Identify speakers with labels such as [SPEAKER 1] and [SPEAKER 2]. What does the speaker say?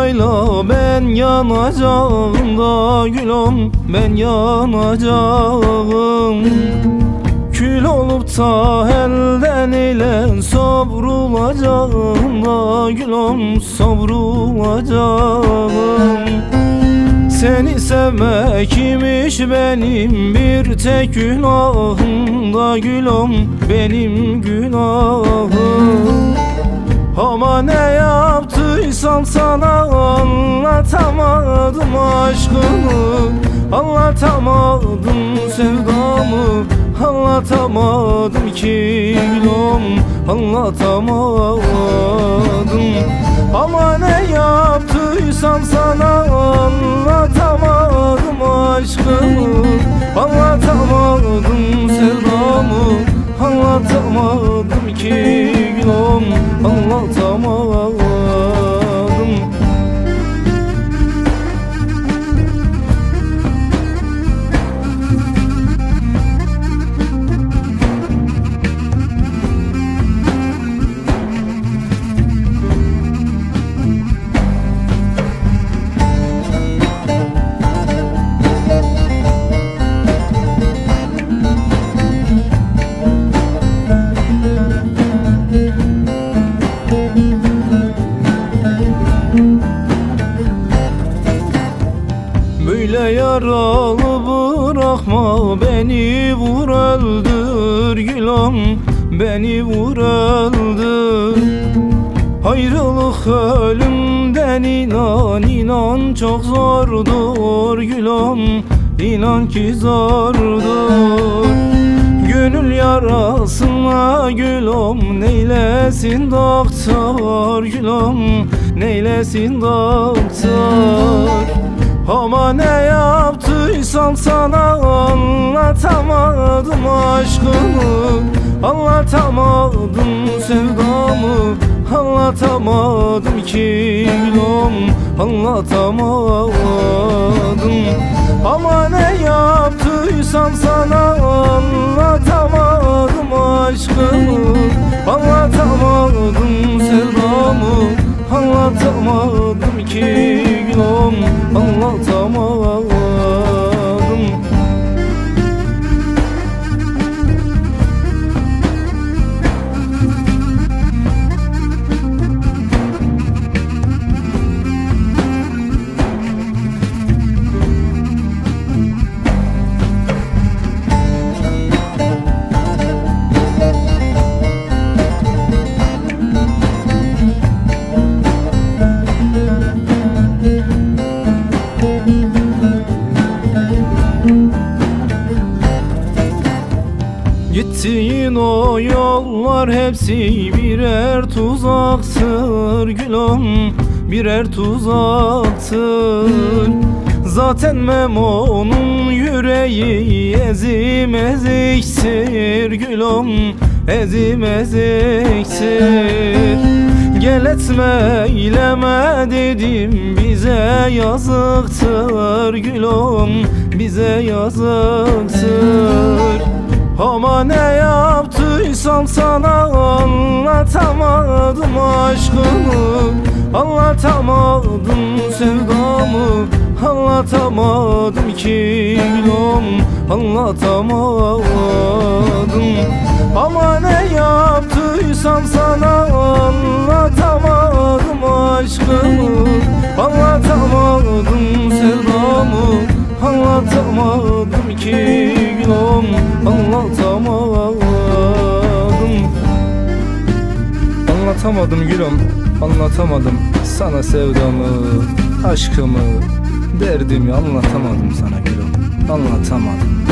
[SPEAKER 1] sevdayla ben yanacağım da gülüm, ben yanacağım. Kül olup da elden ile savrulacağım da gülüm, savrulacağım. Seni sevmek imiş benim bir tek günahım da gülüm, benim günahım. Ama ne yaptıysam sana anlatamadım aşkımı, anlatamadım sevdamı, anlatamadım ki gülüm, anlatamadım. Ama ne yaptıysam sana anlatamadım aşkımı, anlatamadım sevdamı, anlatamadım ki gülüm, anlatamadım. Böyle yaralı bırakma beni, vur öldür gülüm, beni vur öldür. Ayrılık ölümden inan, inan çok zordur gülüm, inan ki zordur. Gönül yarasına gülüm, neylesin doktor gülüm, neylesin doktor. Ama ne yaptıysam sana anlatamadım aşkımı, anlatamadım sevdamı, anlatamadım ki gülüm, anlatamadım. Ama ne yaptıysam sana anlatamadım aşkımı, anlatamadım sevdamı, anlatamadım ki gülüm, anlatamadım. Gittiğin o yollar hepsi birer tuzaktır gülüm, birer tuzaktır. Zaten Memo'nun yüreği ezim eziktir gülüm, ezim eziktir. Gel etme eyleme dedim, bize yazıktır gülüm, bize yazıktır. Ama ne yaptıysam sana anlatamadım aşkımı, anlatamadım sevdamı, anlatamadım ki gülüm, anlatamadım. Ama ne yaptıysam sana anlatamadım aşkımı, anlatamadım sevdamı, anlatamadım ki gülüm, anlatamadım. Anlatamadım gülüm, anlatamadım sana sevdamı, aşkımı, derdimi anlatamadım sana gülüm, anlatamadım.